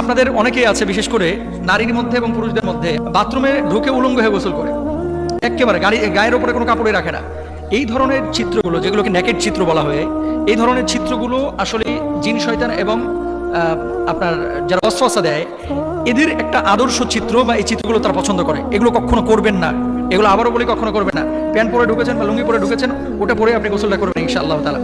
আপনাদের অনেকেই আছে, বিশেষ করে নারীর মধ্যে এবং পুরুষদের মধ্যে, বাথরুমে ঢুকে উলঙ্গ হয়ে গোসল করে, একেবারে গায়ের ওপরে কোনো কাপড়ে রাখে না। এই ধরনের চিত্রগুলো, যেগুলোকে নেকেড চিত্র বলা হয়, এই ধরনের চিত্রগুলো আসলে জিন শয়তান এবং আপনার যারা ওয়াসওয়াসা দেয়, এদের একটা আদর্শ চিত্র বা এই চিত্রগুলো তারা পছন্দ করে। এগুলো কখনো করবেন না, এগুলো আবারও বলি কখনো করবেন না। প্যান্ট পরে ঢুকেছেন বা লুঙ্গি পরে ঢুকেছেন, ওটা পরে আপনি গোসলটা করবেন ইনশাআল্লাহ তাআলা।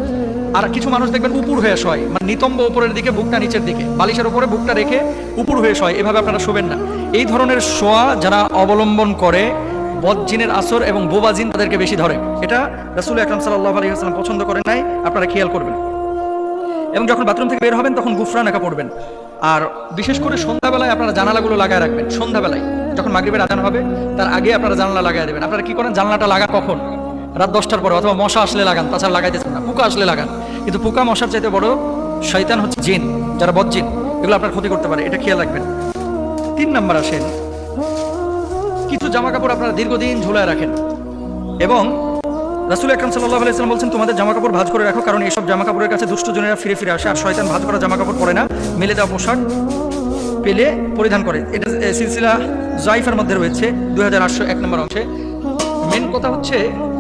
আর কিছু মানুষ দেখবেন উপুর হয়ে শয়, মানে নিতম্ব উপরের দিকে, বুকটা নিচের দিকে, বালিশের উপরে বুকটা রেখে উপুর হয়ে শয়, এভাবে আপনারা শোবেন না। এই ধরনের শোয়া যারা অবলম্বন করে, বদজিনের আসর এবং বোবাজিন তাদেরকে বেশি ধরে। এটা রাসূল আকরাম সাল্লাল্লাহু আলাইহি ওয়াসাল্লাম পছন্দ করেন নাই, আপনারা খেয়াল করবেন। এবং যখন বাথরুম থেকে বের হবেন তখন গুফরানাকা পড়বেন। আর বিশেষ করে সন্ধ্যাবেলায় আপনারা জানালাগুলো লাগায় রাখবেন। সন্ধ্যাবেলায় যখন মাগরিবের আজান হবে তার আগে আপনারা জানালা লাগায় দেবেন। আপনারা কি করেন, জানালাটা লাগান কখন? রাত 10টার পরে, অথবা মশা আসলে লাগান, তাছাড়া লাগাইতেছেন না। পোকা আসলে লাগান, কিন্তু পোকা মশার চাইতে বড় শয়তান হচ্ছে জিন, যারা বদজিন, এগুলো আপনার ক্ষতি করতে পারে, এটা খেয়াল রাখবেন। 3 নাম্বার আসেন, কিছু জামা কাপড় আপনারা দীর্ঘদিন ঝুলায় রাখেন, এবং রাসূল আকরাম সাল্লাল্লাহু আলাইহি ওয়াসাল্লাম বলছেন তোমাদের জামা কাপড় ভাঁজ করে রাখো, কারণ এইসব জামা কাপড়ের কাছে দুষ্ট জনেরা ফিরে ফিরে আসে, আর শয়তান ভাঁজ করা জামা কাপড় পরে না, মেলে দেওয়া পোশাক পেলে পরিধান করে। এটা সিলসিলা জাইফার মধ্যে রয়েছে 2801 নম্বর অংশে। মেন কথা হচ্ছে,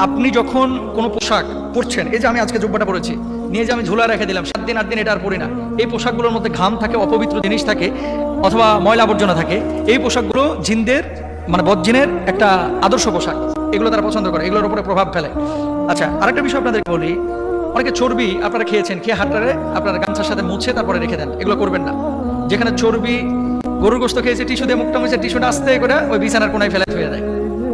আপনি যখন কোনো পোশাক পরছেন, এই যে আমি আজকে জুব্বাটা পরেছি, নিয়ে যে আমি ঝুলা রেখে দিলাম, 7 দিন 8 দিন এটা আর পরি না, এই পোশাকগুলোর মধ্যে ঘাম থাকে, অপবিত্র জিনিস থাকে, অথবা ময়লা আবর্জনা থাকে। এই পোশাকগুলো জিনদের, মানে বদজিনের একটা আদর্শ পোশাক, এগুলো তারা পছন্দ করে, এগুলোর উপরে প্রভাব ফেলে। আচ্ছা, আরেকটা বিষয় আপনাদেরকে বলি, অনেকে চর্বি আপনারা খেয়েছেন, খেয়ে হাতটারে আপনারা গামছার সাথে মুছে তারপরে রেখে দেন, এগুলো করবেন না। যেখানে চর্বি, গরুর গোশত খেয়েছে, টিস্যু দিয়ে মুখটা মুছে, টিস্যুটা আস্তে করে ওই বিছানার কোনায় ফেলে হয়ে যায়,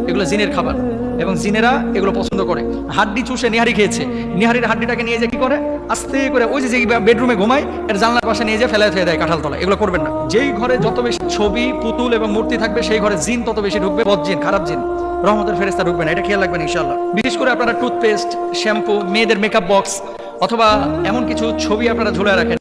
এগুলো জিনের খাবার, এবং জিনেরা এগুলো পছন্দ করে। হাড্ডি চুষে নিহারি খেয়েছে, নিহারির হাড্ডিটাকে নিয়ে যে কি করে, আস্তে করে ওই যে বেডরুমে ঘুমায় এর জানলার পাশে নিয়ে যে ফেলায় হয়ে দেয় কাঁঠাল তলা, এগুলো করবেন না। যেই ঘরে যত বেশি ছবি, পুতুল এবং মূর্তি থাকবে, সেই ঘরে জিন তত বেশি ঢুকবে, বদজিন, খারাপ জিন, রহমতের ফেরেশতা ঢুকবে না, এটা খেয়াল রাখবেন ইনশাআল্লাহ। বিশেষ করে আপনারা টুথপেস্ট, শ্যাম্পু, মেয়েদের মেকআপ বক্স, অথবা এমন কিছু ছবি আপনারা ঝুলে রাখেন।